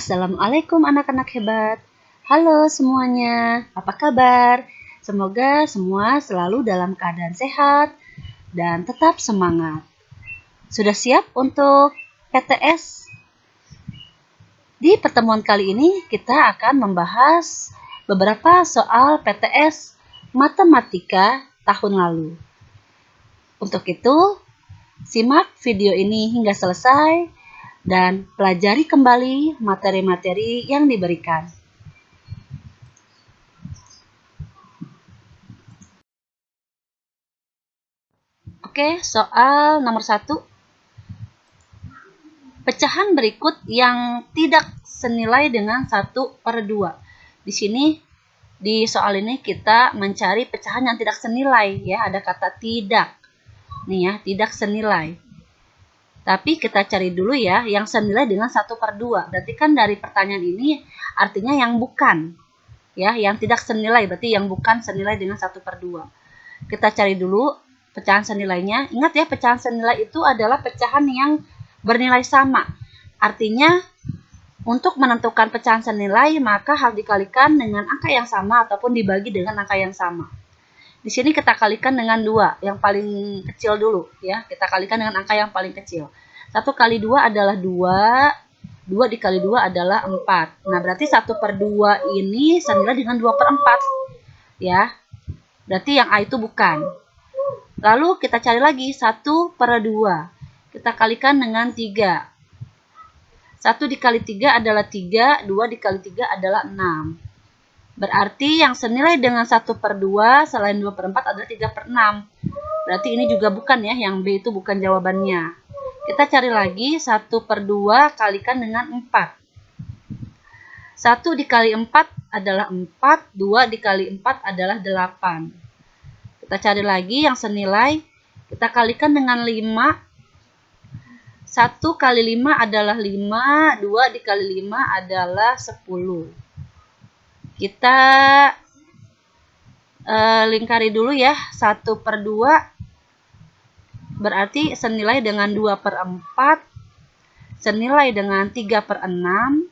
Assalamualaikum anak-anak hebat. Halo semuanya, apa kabar? Semoga semua selalu dalam keadaan sehat dan tetap semangat. Sudah siap untuk PTS? Di pertemuan kali ini kita akan membahas beberapa soal PTS Matematika tahun lalu. Untuk itu, simak video ini hingga selesai dan pelajari kembali materi-materi yang diberikan. Oke, soal nomor 1. Pecahan berikut yang tidak senilai dengan 1/2. Di sini, di soal ini kita mencari pecahan yang tidak senilai, ya, ada kata tidak. Nih ya, tidak senilai. Tapi kita cari dulu ya, yang senilai dengan 1/2. Berarti kan dari pertanyaan ini artinya yang bukan. Ya, yang tidak senilai, berarti yang bukan senilai dengan 1/2. Kita cari dulu pecahan senilainya. Ingat ya, pecahan senilai itu adalah pecahan yang bernilai sama. Artinya, untuk menentukan pecahan senilai, maka harus dikalikan dengan angka yang sama ataupun dibagi dengan angka yang sama. Di sini kita kalikan dengan 2, yang paling kecil dulu. Ya, kita kalikan dengan angka yang paling kecil. 1 kali 2 adalah 2, 2 dikali 2 /4. Nah, berarti 1/2 ini senilai dengan 2/4. Ya, berarti yang A itu bukan. Lalu kita cari lagi 1/2. Kita kalikan dengan 3. 1 dikali 3 adalah 3, 2 dikali 3 adalah 6. Berarti yang senilai dengan 1/2 selain 2/4 adalah 3/6. Berarti ini juga bukan ya, yang B itu bukan jawabannya. Kita cari lagi 1/2 kalikan dengan 4. 1 dikali 4 adalah 4, 2 dikali 4 adalah 8. Kita cari lagi yang senilai, kita kalikan dengan 5. 1 kali 5 adalah 5, 2 dikali 5 adalah 10. Kita lingkari dulu ya, 1/2 berarti senilai dengan 2/4, senilai dengan 3/6,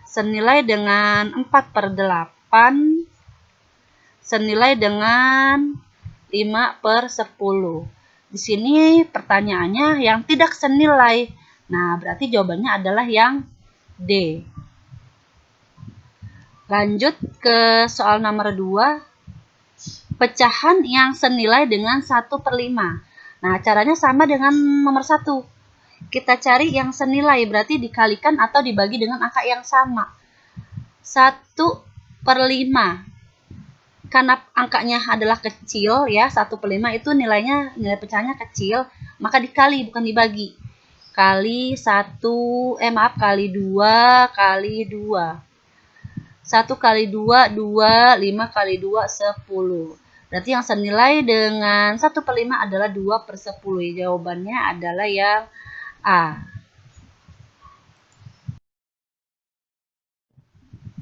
senilai dengan 4/8, senilai dengan 5/10. Di sini pertanyaannya yang tidak senilai. Nah, berarti jawabannya adalah yang D. Lanjut ke soal nomor 2. Pecahan yang senilai dengan 1/5. Nah, caranya sama dengan nomor 1. Kita cari yang senilai, berarti dikalikan atau dibagi dengan angka yang sama. 1/5. Karena angkanya adalah kecil ya, 1/5 itu nilai pecahannya kecil, maka dikali bukan dibagi. Kali 2 kali 2. 1 kali 2, 2, 5 kali 2, 10. Berarti yang senilai dengan 1/5 adalah 2/10. Jawabannya adalah yang A.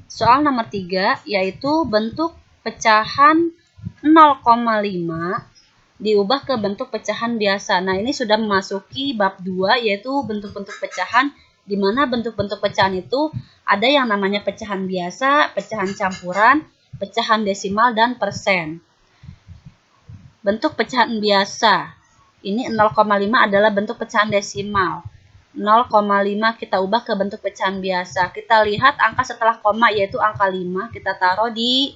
Soal nomor 3, yaitu bentuk pecahan 0,5 diubah ke bentuk pecahan biasa. Nah, ini sudah memasuki bab 2, yaitu bentuk-bentuk pecahan, di mana bentuk-bentuk pecahan itu ada yang namanya pecahan biasa, pecahan campuran, pecahan desimal, dan persen. Bentuk pecahan biasa, ini 0,5 adalah bentuk pecahan desimal. 0,5 kita ubah ke bentuk pecahan biasa. Kita lihat angka setelah koma, yaitu angka 5, kita taruh di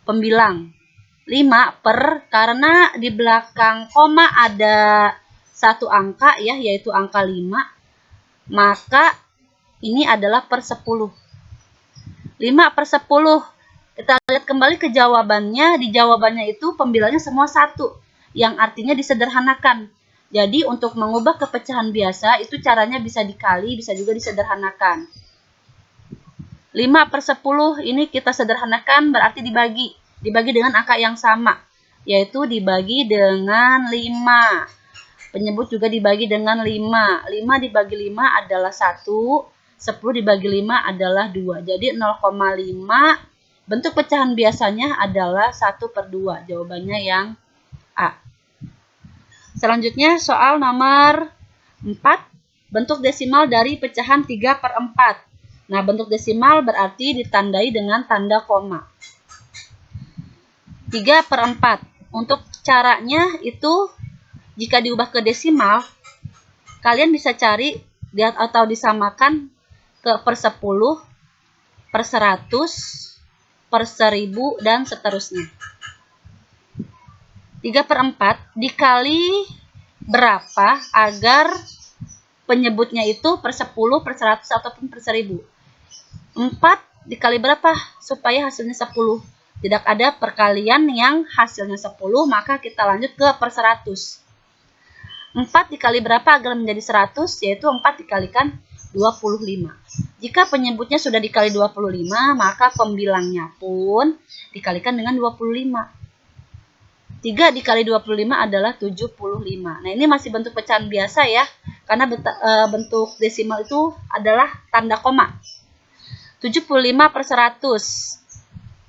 pembilang. 5 karena di belakang koma ada satu angka ya, yaitu angka 5, maka ini adalah per 10. 5/10. Kita lihat kembali ke jawabannya. Di jawabannya itu pembilangnya semua 1, yang artinya disederhanakan. Jadi untuk mengubah ke pecahan biasa itu caranya bisa dikali, bisa juga disederhanakan. 5/10 ini kita sederhanakan berarti dibagi. Dibagi dengan angka yang sama, yaitu dibagi dengan 5. Penyebut juga dibagi dengan 5. 5 dibagi 5 adalah 1. 10 dibagi 5 adalah 2. Jadi 0,5 bentuk pecahan biasanya adalah 1/2. Jawabannya yang A. Selanjutnya soal nomor 4. bentuk desimal dari pecahan 3/4. Nah, bentuk desimal berarti ditandai dengan tanda koma. 3/4. Untuk caranya itu, jika diubah ke desimal, kalian bisa cari atau disamakan ke per 10, per 100, per 1000, dan seterusnya. 3/4 dikali berapa agar penyebutnya itu per 10, per 100, ataupun per 1000. 4 dikali berapa supaya hasilnya 10. Tidak ada perkalian yang hasilnya 10, maka kita lanjut ke per 100. 4 dikali berapa agar menjadi 100, yaitu 4 dikalikan 25. Jika penyebutnya sudah dikali 25, maka pembilangnya pun dikalikan dengan 25. 3 dikali 25 adalah 75. Nah, ini masih bentuk pecahan biasa ya, karena bentuk desimal itu adalah tanda koma. 75 per 100.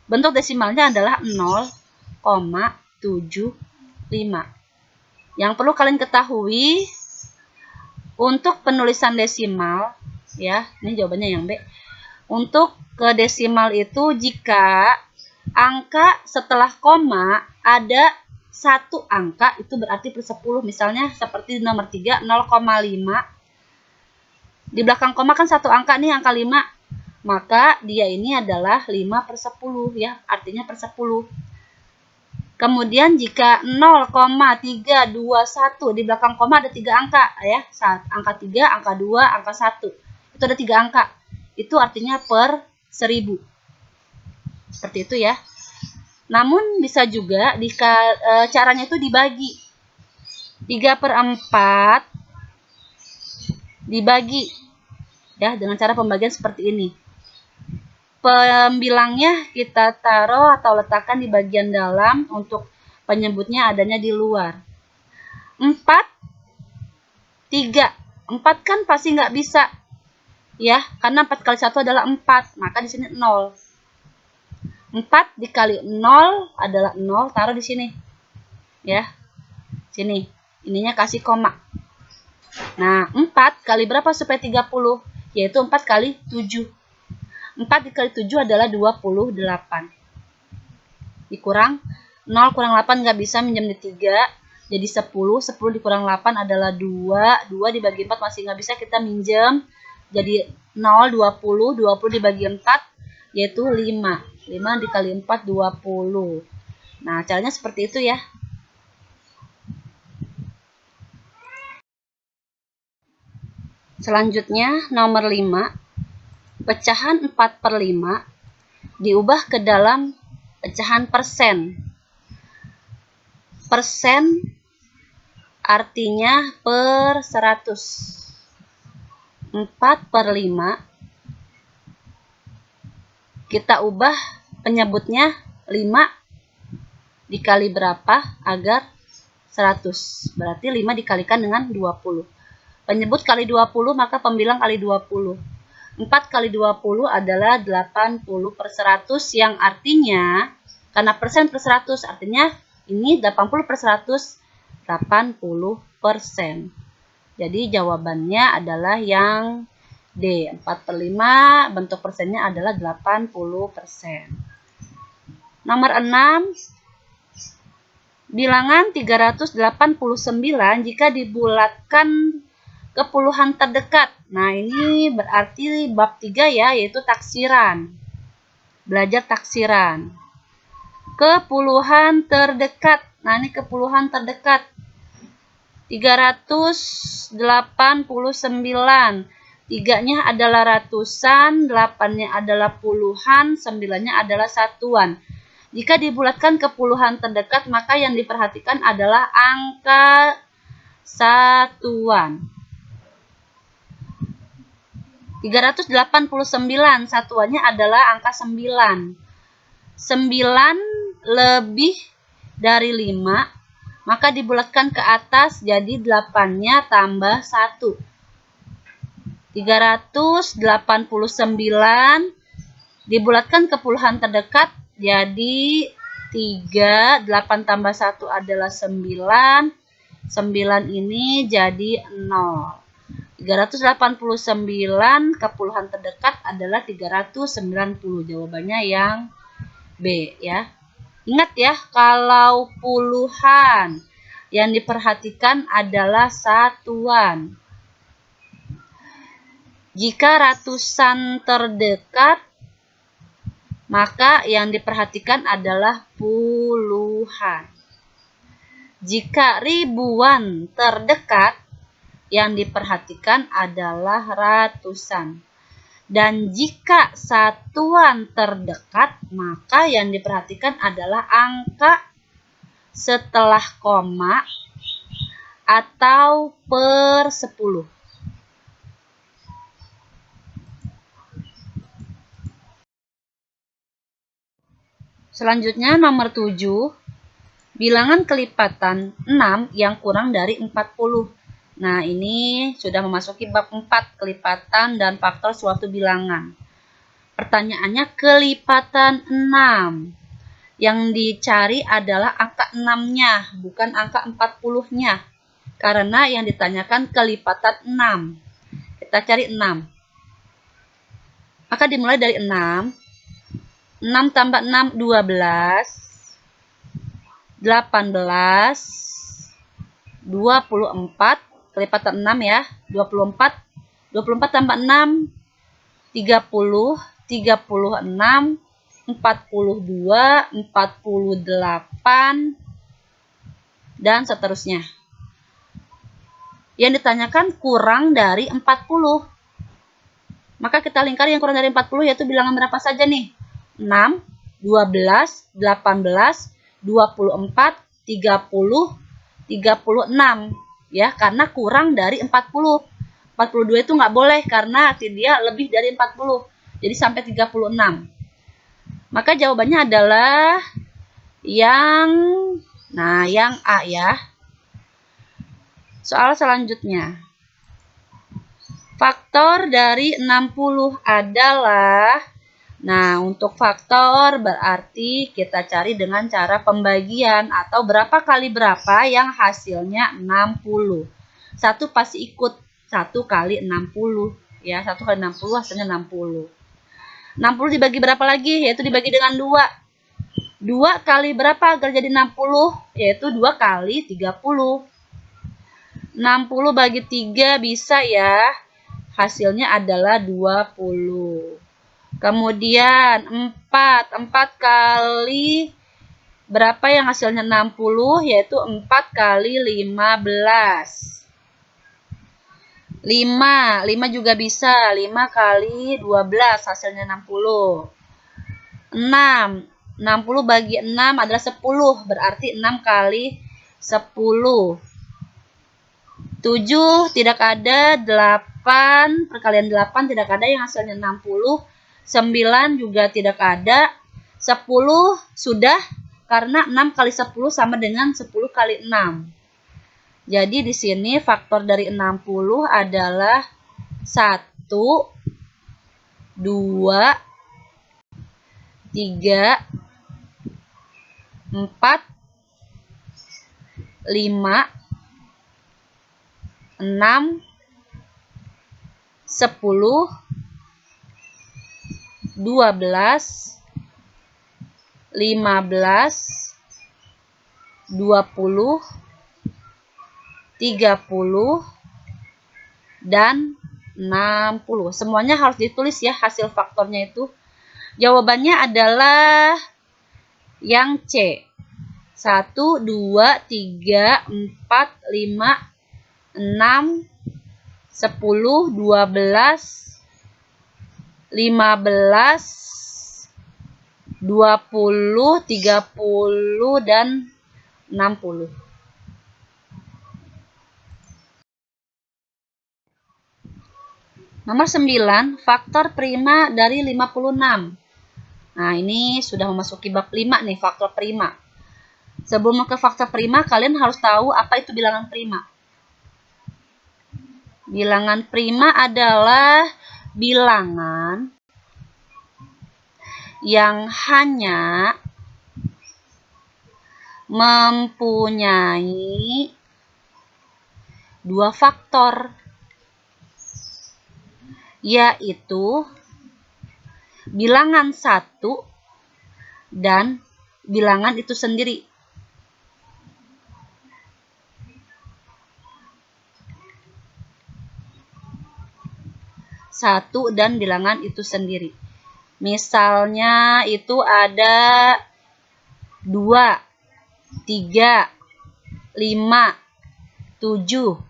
Bentuk desimalnya adalah 0,75. Yang perlu kalian ketahui, untuk penulisan desimal, ya, ini jawabannya yang B. Untuk ke desimal itu, jika angka setelah koma ada satu angka, itu berarti per 10. Misalnya seperti nomor 3, 0,5. Di belakang koma kan satu angka nih, angka 5. Maka dia ini adalah 5 per 10 ya, artinya per 10. Kemudian jika 0,321 di belakang koma ada 3 angka ya, angka 3, angka 2, angka 1. Itu ada 3 angka. Itu artinya per 1000. Seperti itu ya. Namun bisa juga caranya itu dibagi. 3/4 dibagi ya dengan cara pembagian seperti ini. Pembilangnya kita taruh atau letakkan di bagian dalam, untuk penyebutnya adanya di luar. 4, 3. 4 kan pasti nggak bisa ya, karena 4 kali 1 adalah 4, maka di sini 0. 4 dikali 0 adalah 0, taruh di sini. Ya. Sini. Ininya kasih koma. Nah, 4 kali berapa supaya 30? Yaitu 4 kali 7. 4 dikali 7 adalah 28. Dikurang 0 kurang 8 nggak bisa, minjem di 3. Jadi 10. 10 dikurang 8 adalah 2. 2 dibagi 4 masih nggak bisa, kita minjem. Jadi 0, 20. 20 dibagi 4 yaitu 5. 5 dikali 4, 20. Nah, caranya seperti itu ya. Selanjutnya, nomor 5. Pecahan 4/5 diubah ke dalam pecahan persen. Persen artinya per 100. 4/5 kita ubah penyebutnya 5 dikali berapa agar 100. Berarti 5 dikalikan dengan 20. Penyebut kali 20, maka pembilang kali 20. 4 kali 20 adalah 80 per 100, yang artinya, karena persen per 100, artinya ini 80 per 100, 80%. Jadi jawabannya adalah yang D, 4/5, bentuk persennya adalah 80%. Nomor 6, bilangan 389 jika dibulatkan ke puluhan terdekat. Nah, ini berarti bab 3 ya, yaitu taksiran. Belajar taksiran. Ke puluhan terdekat. Nah, ini ke puluhan terdekat. 389. 3-nya adalah ratusan, 8-nya adalah puluhan, 9-nya adalah satuan. Jika dibulatkan ke puluhan terdekat, maka yang diperhatikan adalah angka satuan. 389, satuannya adalah angka 9. 9 lebih dari 5, maka dibulatkan ke atas jadi 8-nya tambah 1. 389 dibulatkan ke puluhan terdekat jadi 3, 8 tambah 1 adalah 9. 9 ini jadi 0. 389 ke puluhan terdekat adalah 390. Jawabannya yang B ya. Ingat ya, kalau puluhan yang diperhatikan adalah satuan. Jika ratusan terdekat, maka yang diperhatikan adalah puluhan. Jika ribuan terdekat, yang diperhatikan adalah ratusan. Dan jika satuan terdekat, maka yang diperhatikan adalah angka setelah koma atau per 10. Selanjutnya nomor 7, bilangan kelipatan 6 yang kurang dari 40. Nah, ini sudah memasuki bab 4, kelipatan dan faktor suatu bilangan. Pertanyaannya, kelipatan 6. Yang dicari adalah angka 6-nya, bukan angka 40-nya. Karena yang ditanyakan kelipatan 6. Kita cari 6. Maka dimulai dari 6. 6 tambah 6, 12, 18, 24, kelipatan 6 ya, 24 tambah 6, 30, 36, 42, 48, dan seterusnya. Yang ditanyakan kurang dari 40. Maka kita lingkari yang kurang dari 40, yaitu bilangan berapa saja nih? 6, 12, 18, 24, 30, 36. Ya, karena kurang dari 40. 42 itu nggak boleh karena dia lebih dari 40. Jadi sampai 36. Maka jawabannya adalah yang A ya. Soal selanjutnya. Faktor dari 60 adalah, untuk faktor berarti kita cari dengan cara pembagian atau berapa kali berapa yang hasilnya 60. 1 pasti ikut 1 kali 60 ya, 1 kali 60 hasilnya 60. 60 dibagi berapa lagi? Yaitu dibagi dengan 2. 2 kali berapa agar jadi 60? Yaitu 2 kali 30. 60 bagi 3 bisa ya. Hasilnya adalah 20. Kemudian 4 kali berapa yang hasilnya 60? Yaitu 4 kali 15. 5 juga bisa. 5 kali 12 hasilnya 60. 60 bagi 6 adalah 10. Berarti 6 kali 10. 7 tidak ada. 8 perkalian 8 tidak ada yang hasilnya 60. 9 juga tidak ada. 10 sudah karena 6 kali 10 sama dengan 10 kali 6. Jadi di sini faktor dari 60 adalah 1, 2, 3, 4, 5, 6, 10, 12, 15, 20, 30, dan 60. Semuanya harus ditulis ya hasil faktornya itu. Jawabannya adalah yang C. 1, 2, 3, 4, 5, 6, 10, 12, 15, 20, 30, dan 60. Nomor 9, faktor prima dari 56. Nah, ini sudah memasuki bab 5 nih, faktor prima. Sebelum ke faktor prima, kalian harus tahu apa itu bilangan prima. Bilangan prima adalah bilangan yang hanya mempunyai 2 faktor. yaitu bilangan 1 dan bilangan itu sendiri. Satu dan bilangan itu sendiri. Misalnya itu ada 2, 3, 5, 7,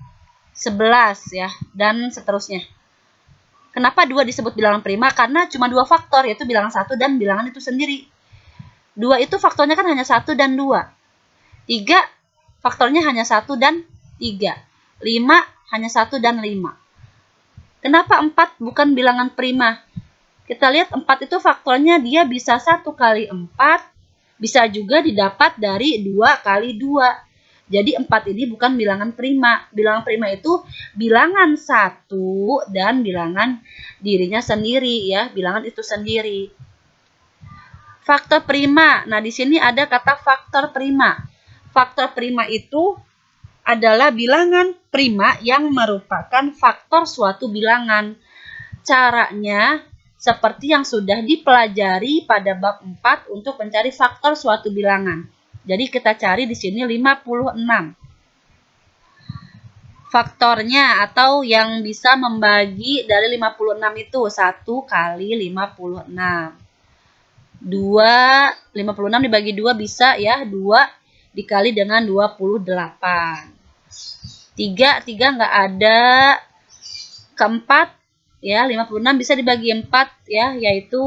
11 ya, dan seterusnya. Kenapa 2 disebut bilangan prima? Karena cuma 2 faktor, yaitu bilangan 1 dan bilangan itu sendiri. 2 itu faktornya kan hanya 1 dan 2. 3 faktornya hanya 1 dan 3. 5 hanya 1 dan 5. Kenapa 4 bukan bilangan prima? Kita lihat 4 itu faktornya dia bisa 1 kali 4, bisa juga didapat dari 2 kali 2. Jadi 4 ini bukan bilangan prima. Bilangan prima itu bilangan 1 dan bilangan dirinya sendiri ya, bilangan itu sendiri. Faktor prima. Nah, di sini ada kata faktor prima. Faktor prima itu adalah bilangan prima yang merupakan faktor suatu bilangan. Caranya seperti yang sudah dipelajari pada bab 4 untuk mencari faktor suatu bilangan. Jadi kita cari di sini 56. Faktornya atau yang bisa membagi dari 56 itu 1 kali 56. 56 dibagi 2 bisa ya, 2 dikali dengan 28. 3 nggak ada. Keempat ya, 56 bisa dibagi 4 ya, yaitu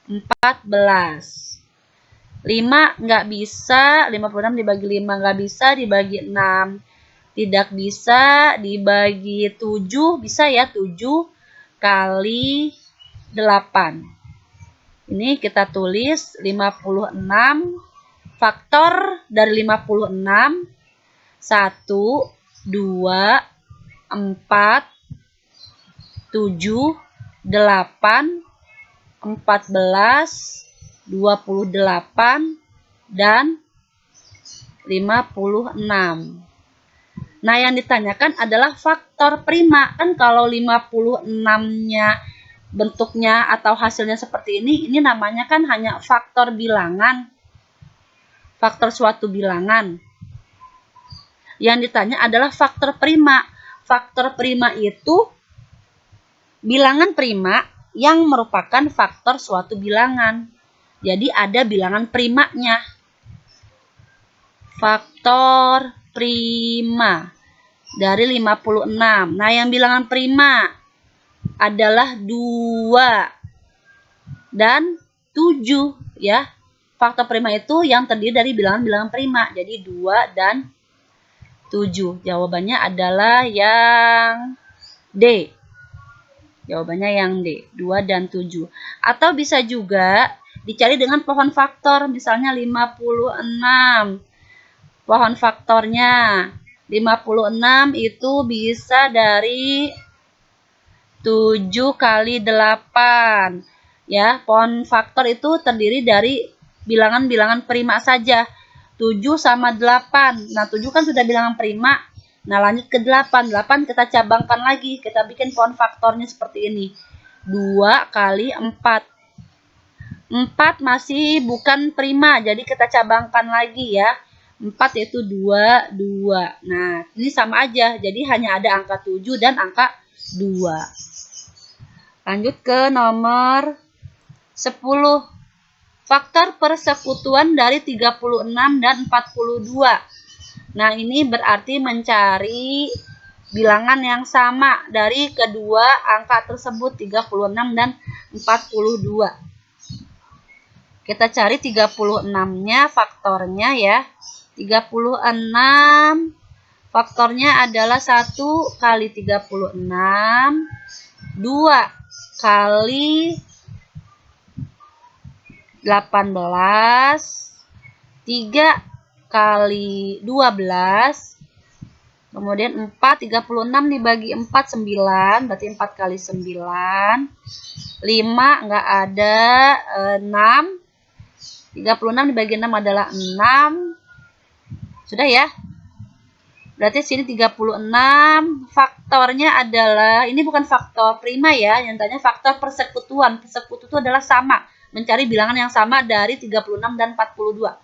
14. 5 nggak bisa, 56 dibagi 5 nggak bisa, dibagi 6 tidak bisa, dibagi 7 bisa ya, 7 kali 8. Ini kita tulis 56, faktor dari 56, 1, 2, 4, 7, 8, 14, 28, dan 56. Nah, yang ditanyakan adalah faktor prima. Kan kalau 56-nya bentuknya atau hasilnya seperti ini namanya kan hanya faktor bilangan. Faktor suatu bilangan. Yang ditanya adalah faktor prima. Faktor prima itu bilangan prima yang merupakan faktor suatu bilangan. Jadi ada bilangan primanya. Faktor prima dari 56. Nah, yang bilangan prima adalah 2 dan 7 ya. Faktor prima itu yang terdiri dari bilangan-bilangan prima. Jadi 2 dan 7. Jawabannya adalah yang D. Jawabannya yang D, 2 dan 7. Atau bisa juga dicari dengan pohon faktor, misalnya 56. Pohon faktornya 56 itu bisa dari 7 kali 8. Ya, pohon faktor itu terdiri dari bilangan-bilangan prima saja. 7 sama 8. Nah, 7 kan sudah bilangan prima. Nah, lanjut ke 8. 8 kita cabangkan lagi. Kita bikin pohon faktornya seperti ini. 2 kali 4. 4 masih bukan prima. Jadi kita cabangkan lagi ya. 4 yaitu 2, 2. Nah, ini sama aja. Jadi hanya ada angka 7 dan angka 2. Lanjut ke nomor 10. Faktor persekutuan dari 36 dan 42. Nah, ini berarti mencari bilangan yang sama dari kedua angka tersebut, 36 dan 42. Kita cari 36-nya, faktornya ya. 36 faktornya adalah 1 kali 36, 2 kali 18, 3 kali 12, kemudian 4, 36 dibagi 4, 9, berarti 4 kali 9, 5 nggak ada, 6, 36 dibagi 6 adalah 6, sudah ya? Berarti sini 36, faktornya adalah, ini bukan faktor prima ya, yang tanya faktor persekutuan. Persekutu itu adalah sama, mencari bilangan yang sama dari 36 dan 42.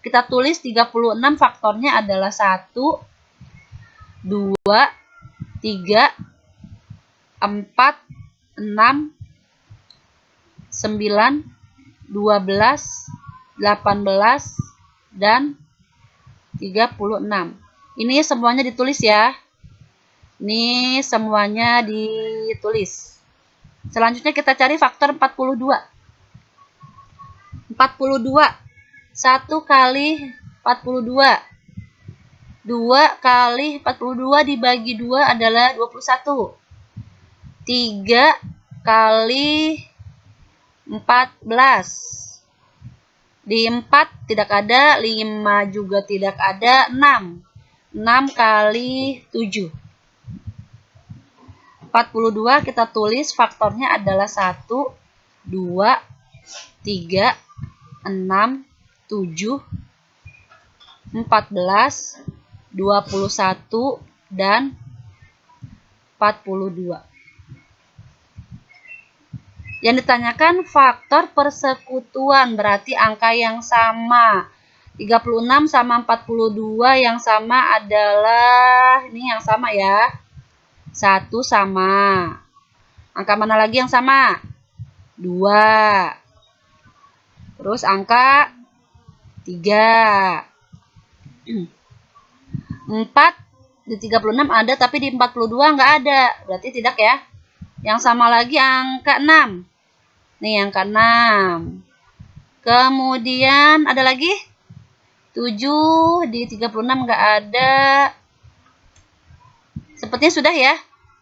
Kita tulis 36 faktornya adalah 1, 2, 3, 4, 6, 9, 12, 18, dan 36. Ini semuanya ditulis ya. Ini semuanya ditulis. Selanjutnya kita cari faktor 42. 42. 1 kali 42. 2 kali 42 dibagi 2 adalah 21. 3 kali 14. Di 4 tidak ada, 5 juga tidak ada, 6. 6 kali 7. 42 kita tulis faktornya adalah 1, 2, 3, 6, 7, 14, 21, dan 42. Yang ditanyakan faktor persekutuan, berarti angka yang sama. 36 sama 42 yang sama adalah, ini yang sama ya. 1 sama. Angka mana lagi yang sama? 2. Terus angka 3. 4 di 36 ada, tapi di 42 nggak ada. Berarti tidak ya. Yang sama lagi angka 6. Nih angka 6. Kemudian ada lagi 7 di 36 nggak ada. Sepertinya sudah ya.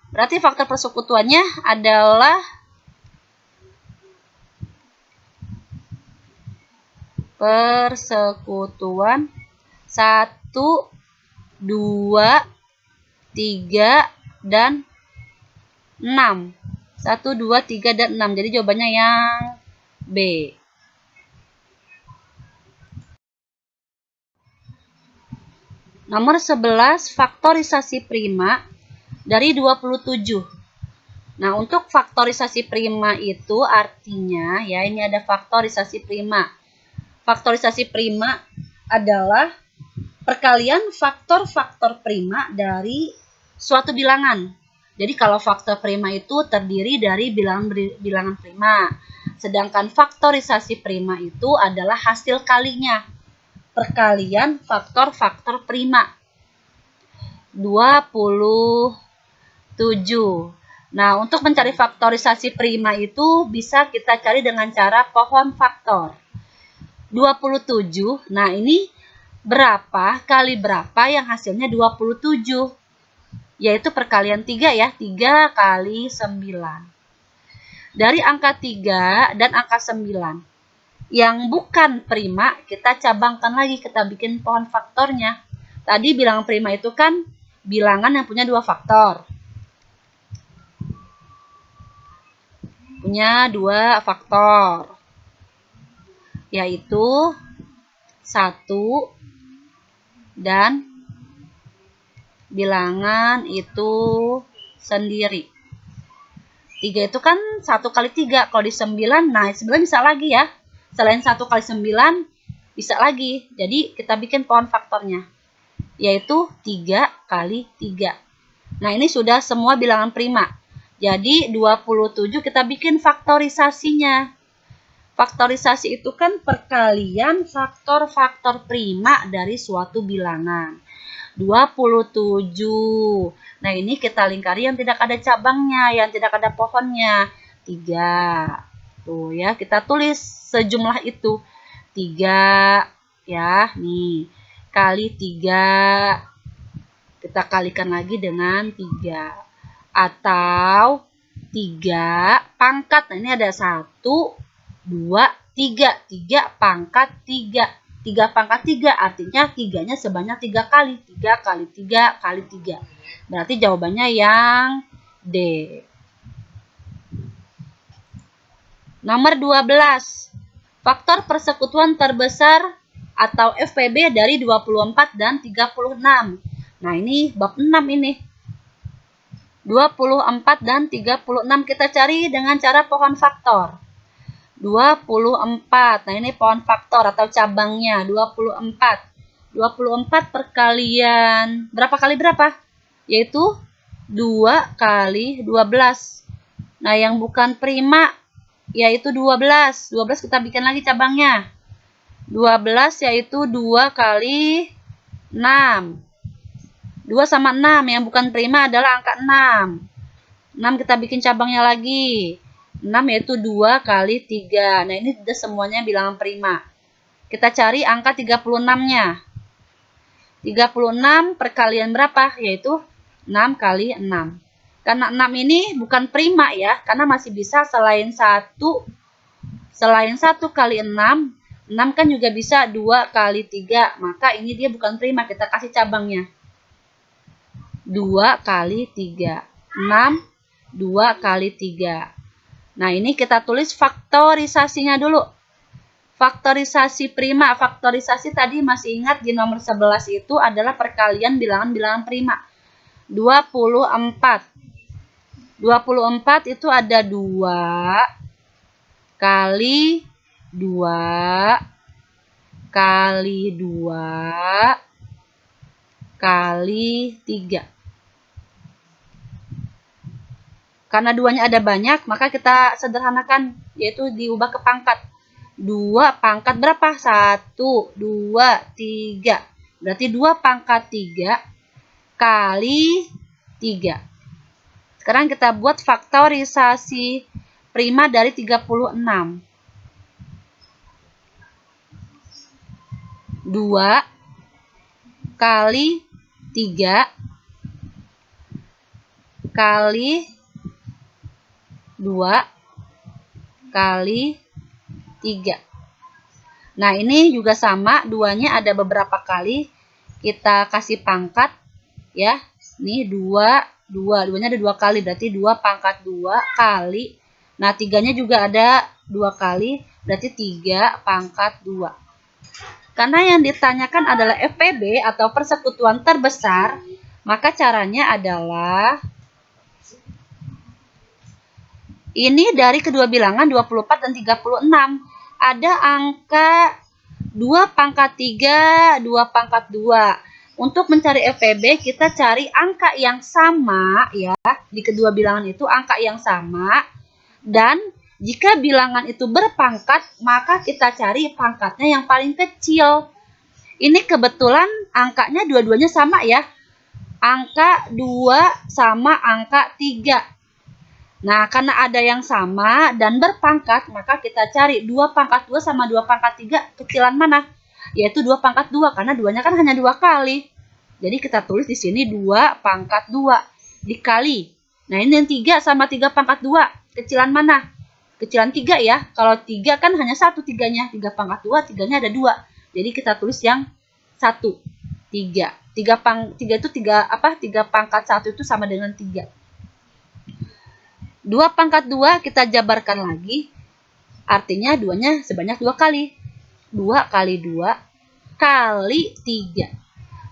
Berarti faktor persekutuannya adalah persekutuan 1, 2, 3, dan 6. 1, 2, 3, dan 6. Jadi jawabannya yang B. Nomor 11, faktorisasi prima dari 27. Nah, untuk faktorisasi prima itu artinya, ya ini ada faktorisasi prima. Faktorisasi prima adalah perkalian faktor-faktor prima dari suatu bilangan. Jadi kalau faktor prima itu terdiri dari bilangan prima. Sedangkan faktorisasi prima itu adalah hasil kalinya. Perkalian faktor-faktor prima. 27. Nah, untuk mencari faktorisasi prima itu bisa kita cari dengan cara pohon faktor. 27. Nah, ini berapa kali berapa yang hasilnya 27? Yaitu perkalian 3 ya. 3 kali 9. Dari angka 3 dan angka 9. Yang bukan prima, kita cabangkan lagi, kita bikin pohon faktornya. Tadi bilangan prima itu kan bilangan yang punya 2 faktor. Punya 2 faktor. Yaitu 1 dan bilangan itu sendiri. 3 itu kan 1 kali 3. Kalau di 9, nah 9 bisa lagi ya. Selain 1 kali 9, bisa lagi. Jadi kita bikin pohon faktornya. Yaitu 3 kali 3. Nah ini sudah semua bilangan prima. Jadi 27 kita bikin faktorisasinya. Faktorisasi itu kan perkalian faktor-faktor prima dari suatu bilangan. 27. Nah ini kita lingkari yang tidak ada cabangnya, yang tidak ada pohonnya. 3. Tuh ya, kita tulis sejumlah itu. 3 ya, nih. Kali 3. Kita kalikan lagi dengan 3. Atau 3 pangkat. Nah ini ada 1, 2, 3. 3 pangkat 3. 3 pangkat 3 artinya 3-nya sebanyak 3 kali. 3 kali 3 kali 3. Berarti jawabannya yang D. Nomor 12. Faktor persekutuan terbesar atau FPB dari 24 dan 36. Nah, ini bab 6 ini. 24 dan 36 kita cari dengan cara pohon faktor. 24. Nah, ini pohon faktor atau cabangnya 24. 24 perkalian berapa kali berapa? Yaitu 2 kali 12. Nah, yang bukan prima yaitu 12. 12 kita bikin lagi cabangnya. 12 yaitu 2 kali 6. 2 sama 6 yang bukan prima adalah angka 6. 6 kita bikin cabangnya lagi. 6 yaitu 2 kali 3. Nah, ini sudah semuanya bilangan prima. Kita cari angka 36-nya. 36 perkalian berapa? Yaitu 6 kali 6. Karena 6 ini bukan prima ya, karena masih bisa selain 1 kali 6. 6 kan juga bisa 2 kali 3. Maka ini dia bukan prima, kita kasih cabangnya. 2 kali 3. 6, 2 kali 3. Nah, ini kita tulis faktorisasinya dulu. Faktorisasi prima. Faktorisasi tadi masih ingat di nomor 11 itu adalah perkalian bilangan-bilangan prima. 24. 24 itu ada 2 kali 2 kali 2 kali 3. Karena 2-nya ada banyak, maka kita sederhanakan, yaitu diubah ke pangkat. 2 pangkat berapa? 1, 2, 3. Berarti 2 pangkat 3 kali 3. Sekarang kita buat faktorisasi prima dari 36. 2 kali 3 kali 2 kali 3. Nah, ini juga sama, 2-nya ada beberapa kali. Kita kasih pangkat ya. Nih 2, 2-nya ada 2 kali, berarti 2 pangkat 2 kali. Nah, 3-nya juga ada 2 kali, berarti 3 pangkat 2. Karena yang ditanyakan adalah FPB atau persekutuan terbesar, maka caranya adalah ini dari kedua bilangan 24 dan 36. Ada angka 2 pangkat 3, 2 pangkat 2. Untuk mencari FPB, kita cari angka yang sama ya. Di kedua bilangan itu angka yang sama. Dan jika bilangan itu berpangkat, maka kita cari pangkatnya yang paling kecil. Ini kebetulan angkanya dua-duanya sama ya. Angka 2 sama angka 3. Nah, karena ada yang sama dan berpangkat, maka kita cari 2 pangkat 2 sama 2 pangkat 3 kecilan mana? Yaitu 2 pangkat 2, karena 2-nya kan hanya 2 kali. Jadi kita tulis di sini 2 pangkat 2 dikali. Nah, ini yang 3 sama 3 pangkat 2, kecilan mana? Kecilan 3 ya. Kalau 3 kan hanya 1 3-nya. 3 pangkat 2, 3-nya ada 2. Jadi kita tulis yang 1, 3. 3 itu 3 pangkat 1 itu sama dengan 3. 2 pangkat 2 kita jabarkan lagi. Artinya 2-nya sebanyak 2 kali. 2 kali 2 kali 3.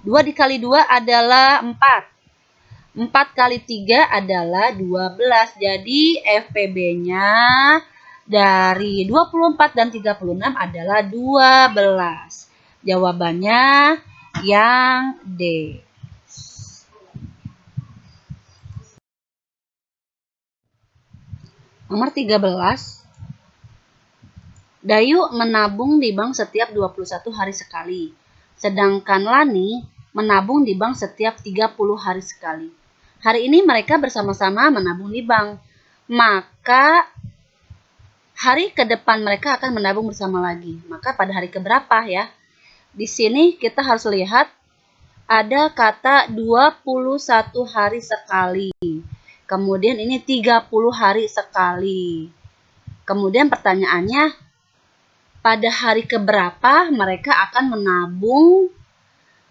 2 dikali 2 adalah 4. 4 kali 3 adalah 12. Jadi FPB-nya dari 24 dan 36 adalah 12. Jawabannya yang D. Nomor 13. Dayu menabung di bank setiap 21 hari sekali. Sedangkan Lani menabung di bank setiap 30 hari sekali. Hari ini mereka bersama-sama menabung di bank. Maka hari ke depan mereka akan menabung bersama lagi. Maka pada hari keberapa ya? Di sini kita harus lihat ada kata 21 hari sekali. Kemudian ini 30 hari sekali. Kemudian pertanyaannya, pada hari keberapa mereka akan menabung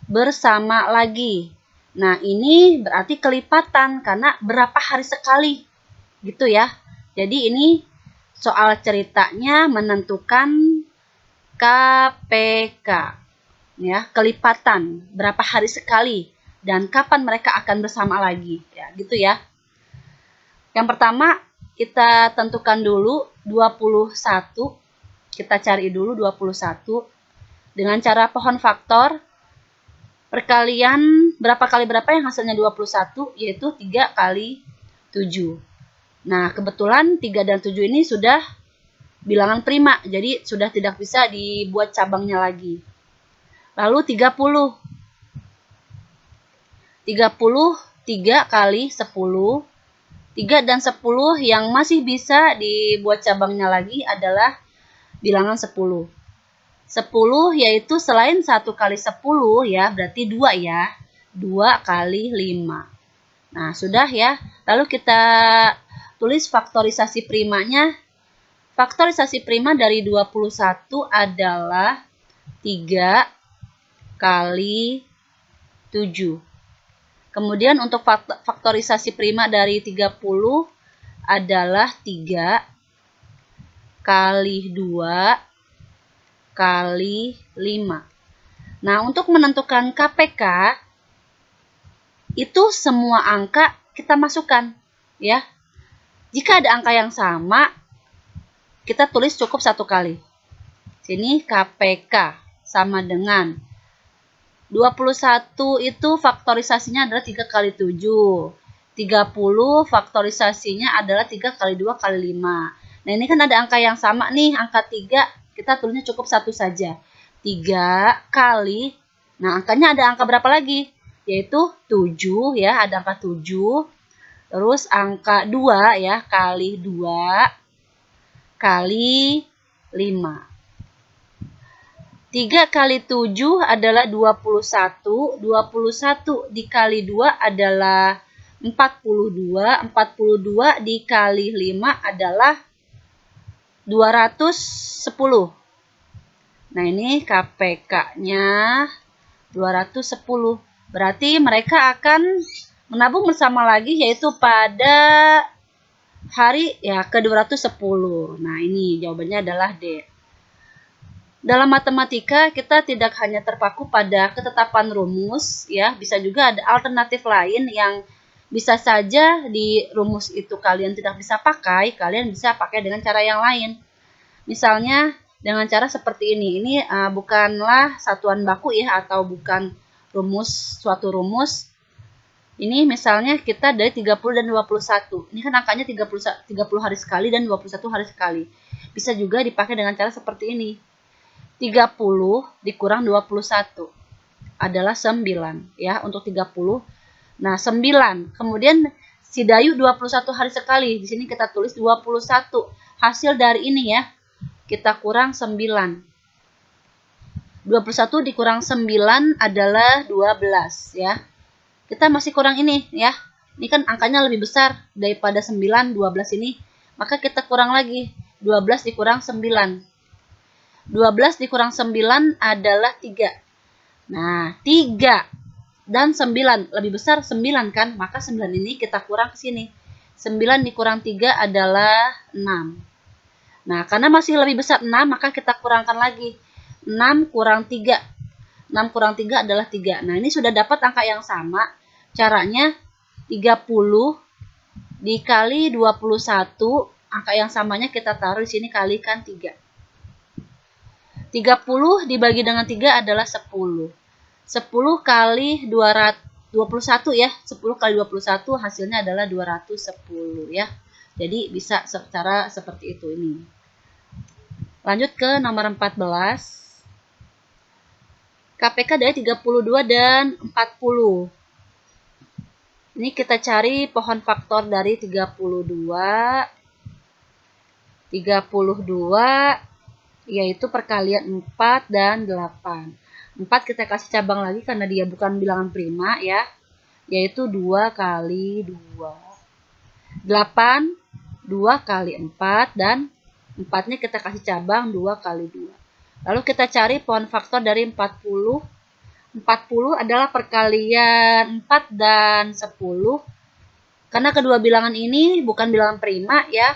bersama lagi? Nah, ini berarti kelipatan karena berapa hari sekali. Gitu ya. Jadi ini soal ceritanya menentukan KPK. Ya, kelipatan berapa hari sekali dan kapan mereka akan bersama lagi. Ya, gitu ya. Yang pertama, kita tentukan dulu 21. Kita cari dulu 21 dengan cara pohon faktor. Perkalian berapa kali berapa yang hasilnya 21, yaitu 3 kali 7. Nah, kebetulan 3 dan 7 ini sudah bilangan prima, jadi sudah tidak bisa dibuat cabangnya lagi. Lalu 30. 30, 3 kali 10. 3 dan 10 yang masih bisa dibuat cabangnya lagi adalah bilangan 10. 10 yaitu selain 1 kali 10 ya, berarti 2 ya. 2 kali 5. Nah, sudah ya. Lalu kita tulis faktorisasi primanya. Faktorisasi prima dari 21 adalah 3 kali 7. Kemudian untuk faktorisasi prima dari 30 adalah 3 kali 2 kali 5. Nah, untuk menentukan KPK, itu semua angka kita masukkan, ya. Jika ada angka yang sama, kita tulis cukup 1 kali. Sini KPK sama dengan 21 itu faktorisasinya adalah 3 kali 7. 30 faktorisasinya adalah 3 kali 2 kali 5. Nah, ini kan ada angka yang sama nih, angka 3. Kita tulisnya cukup 1 saja. 3 kali, nah angkanya ada angka berapa lagi? Yaitu 7 ya, ada angka 7. Terus angka 2 ya, kali 2 kali 5. 3 kali 7 adalah 21. 21 dikali 2 adalah 42. 42 dikali 5 adalah 210. Nah, ini KPK-nya 210. Berarti mereka akan menabung bersama lagi, yaitu pada hari ya ke-210. Nah, ini jawabannya adalah D. Dalam matematika, kita tidak hanya terpaku pada ketetapan rumus, ya, bisa juga ada alternatif lain yang bisa saja di rumus itu kalian tidak bisa pakai, kalian bisa pakai dengan cara yang lain. Misalnya dengan cara seperti ini. Ini bukanlah satuan baku ya, atau bukan suatu rumus. Ini misalnya kita dari 30 dan 21. Ini kan angkanya 30 hari sekali dan 21 hari sekali. Bisa juga dipakai dengan cara seperti ini. 30 dikurang 21 adalah 9 ya, untuk 30. Nah, 9. Kemudian si Dayu 21 hari sekali. Di sini kita tulis 21. Hasil dari ini ya, kita kurang 9. 21 dikurang 9 adalah 12 ya. Kita masih kurang ini ya. Ini kan angkanya lebih besar daripada 9, 12 ini. Maka kita kurang lagi. 12 dikurang 9. 12 dikurang 9 adalah 3. Nah, 3 dan 9 lebih besar 9 kan, maka 9 ini kita kurang ke sini. 9 dikurang 3 adalah 6. Nah, karena masih lebih besar 6, maka kita kurangkan lagi. 6 kurang 3. 6 kurang 3 adalah 3. Nah, ini sudah dapat angka yang sama. Caranya 30 dikali 21, angka yang samanya kita taruh di sini kalikan 3. 30 dibagi dengan 3 adalah 10. 10 kali 21 ya, 10 kali 21 hasilnya adalah 210 ya. Jadi bisa secara seperti itu ini. Lanjut ke nomor 14. KPK dari 32 dan 40. Ini kita cari pohon faktor dari 32. 32 yaitu perkalian 4 dan 8. 4 kita kasih cabang lagi karena dia bukan bilangan prima ya, yaitu 2 kali 2. 8, 2 kali 4, dan 4-nya kita kasih cabang 2 kali 2. Lalu kita cari pohon faktor dari 40. 40 adalah perkalian 4 dan 10. Karena kedua bilangan ini bukan bilangan prima ya,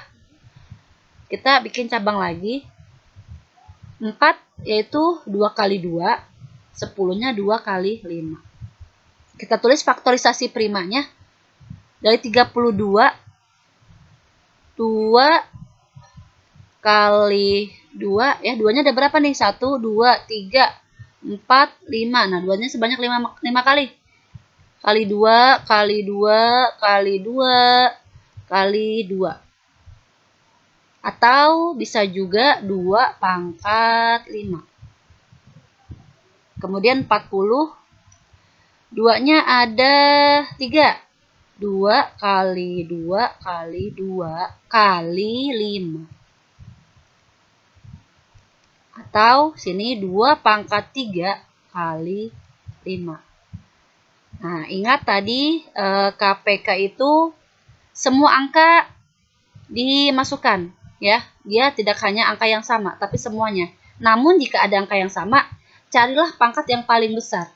kita bikin cabang lagi. 4 yaitu 2 kali 2. 10-nya 2 kali 5. Kita tulis faktorisasi primanya. Dari 32, 2 kali 2, ya, 2-nya ada berapa nih? 1, 2, 3, 4, 5. Nah, 2-nya sebanyak 5 kali. Kali 2, kali 2, kali 2, kali 2. Atau bisa juga 2 pangkat 5. Kemudian 40, 2-nya ada 3. 2 kali 2 kali 2 kali 5. Atau sini 2 pangkat 3 kali 5. Nah, ingat tadi KPK itu semua angka dimasukkan, ya. Dia tidak hanya angka yang sama, tapi semuanya. Namun jika ada angka yang sama, carilah pangkat yang paling besar.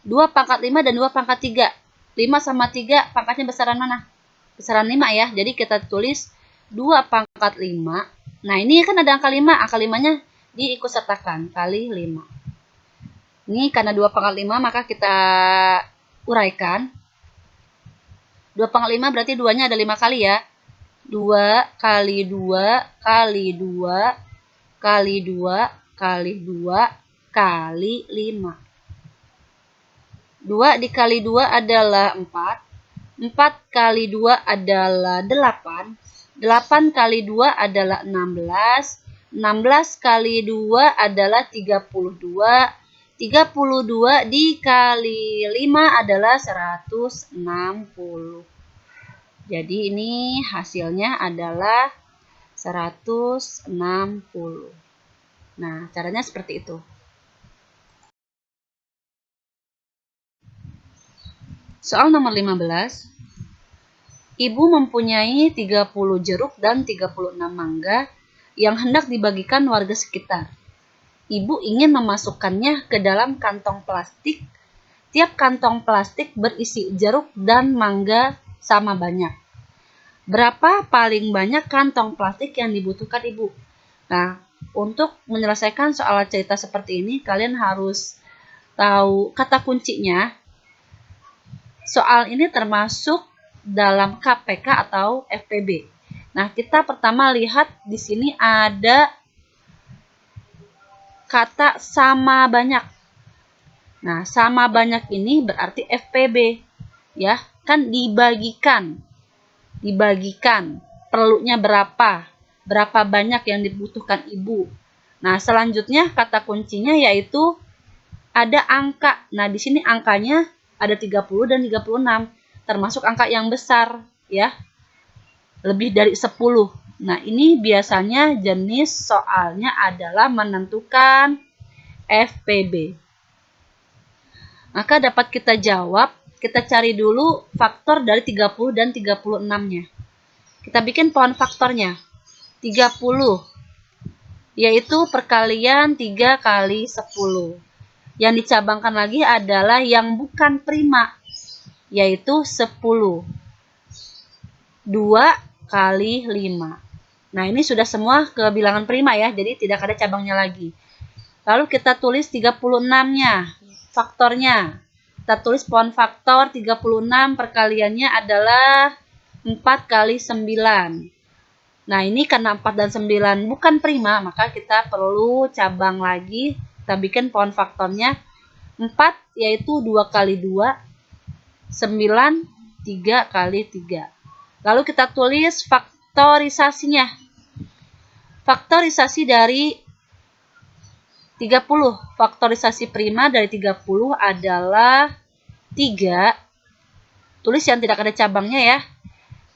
2 pangkat 5 dan 2 pangkat 3. 5 sama 3 pangkatnya besaran mana? Besaran 5 ya. Jadi kita tulis 2 pangkat 5. Nah, ini kan ada angka 5. Angka 5-nya diikutsertakan kali 5. Ini karena 2 pangkat 5 maka kita uraikan. 2 pangkat 5 berarti 2-nya ada 5 kali ya. 2 kali 2 kali 2 kali 2 kali 2 kali 5. 2 dikali 2 adalah 4. 4 kali 2 adalah 8. 8 kali 2 adalah 16. 16 kali 2 adalah 32. 32 dikali 5 adalah 160. Jadi ini hasilnya adalah 160. Nah, caranya seperti itu. Soal nomor 15. Ibu mempunyai 30 jeruk dan 36 mangga yang hendak dibagikan warga sekitar. Ibu ingin memasukkannya ke dalam kantong plastik. Tiap kantong plastik berisi jeruk dan mangga sama banyak. Berapa paling banyak kantong plastik yang dibutuhkan ibu? Nah, untuk menyelesaikan soal cerita seperti ini, kalian harus tahu kata kuncinya. Soal ini termasuk dalam KPK atau FPB. Nah, kita pertama lihat di sini ada kata sama banyak. Nah, sama banyak ini berarti FPB. Ya, kan dibagikan. Dibagikan. Perlunya berapa? Berapa banyak yang dibutuhkan ibu? Nah, selanjutnya kata kuncinya yaitu ada angka. Nah, di sini angkanya ada 30 dan 36. Termasuk angka yang besar, ya. Lebih dari 10. Nah, ini biasanya jenis soalnya adalah menentukan FPB. Maka dapat kita jawab, kita cari dulu faktor dari 30 dan 36-nya. Kita bikin pohon faktornya. 30, yaitu perkalian 3 kali 10. Yang dicabangkan lagi adalah yang bukan prima, yaitu 10. 2 kali 5. Nah, ini sudah semua kebilangan prima ya, jadi tidak ada cabangnya lagi. Lalu kita tulis 36-nya, faktornya. Kita tulis pohon faktor 36 perkaliannya adalah 4 kali 9. Nah, ini karena 4 dan 9 bukan prima, maka kita perlu cabang lagi. Kita bikin pohon faktornya 4 yaitu 2 kali 2, 9, 3 kali 3. Lalu kita tulis faktorisasinya. Faktorisasi dari 30. Faktorisasi prima dari 30 adalah 3. Tulis yang tidak ada cabangnya ya.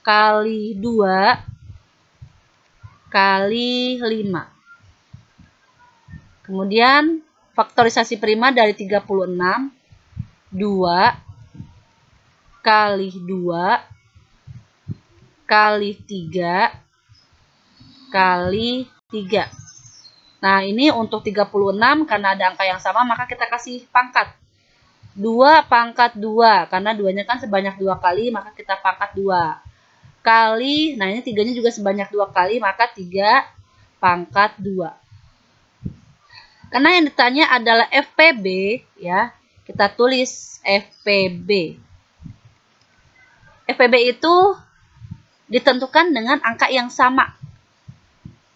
Kali 2 kali 5. Kemudian faktorisasi prima dari 36, 2 kali 2 kali 3 kali 3. Nah, ini untuk 36 karena ada angka yang sama maka kita kasih pangkat. 2 pangkat 2 karena 2-nya kan sebanyak 2 kali maka kita pangkat 2. Kali, nah ini 3-nya juga sebanyak 2 kali maka 3 pangkat 2. Karena yang ditanya adalah FPB, ya, Kita tulis FPB. FPB itu ditentukan dengan angka yang sama.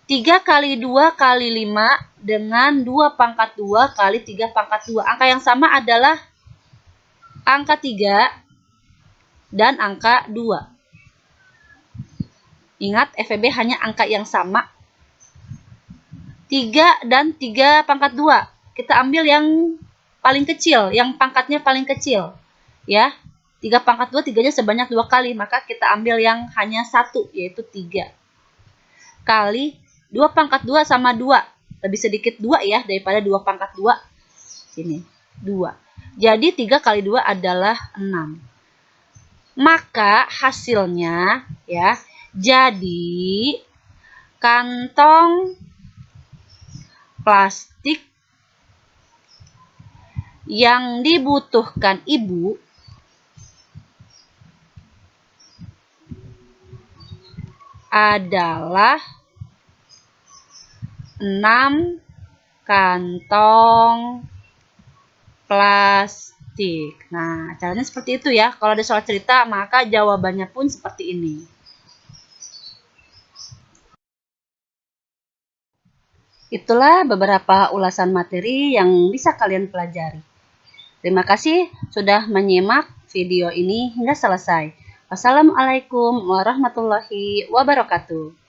3 kali 2 kali 5 dengan 2 pangkat 2 kali 3 pangkat 2. Angka yang sama adalah angka 3 dan angka 2. Ingat, FPB hanya angka yang sama. 3 dan 3 pangkat 2. Kita ambil yang paling kecil, yang pangkatnya paling kecil. Ya, 3 pangkat 2, 3-nya sebanyak 2 kali. Maka kita ambil yang hanya 1, yaitu 3. Kali 2 pangkat 2 sama 2. Lebih sedikit 2 ya, daripada 2 pangkat 2. Sini, 2. Jadi 3 kali 2 adalah 6. Maka hasilnya ya, jadi kantong plastik yang dibutuhkan ibu adalah 6 kantong plastik. Nah, caranya seperti itu ya. Kalau ada soal cerita, maka jawabannya pun seperti ini. Itulah beberapa ulasan materi yang bisa kalian pelajari. Terima kasih sudah menyimak video ini hingga selesai. Wassalamualaikum warahmatullahi wabarakatuh.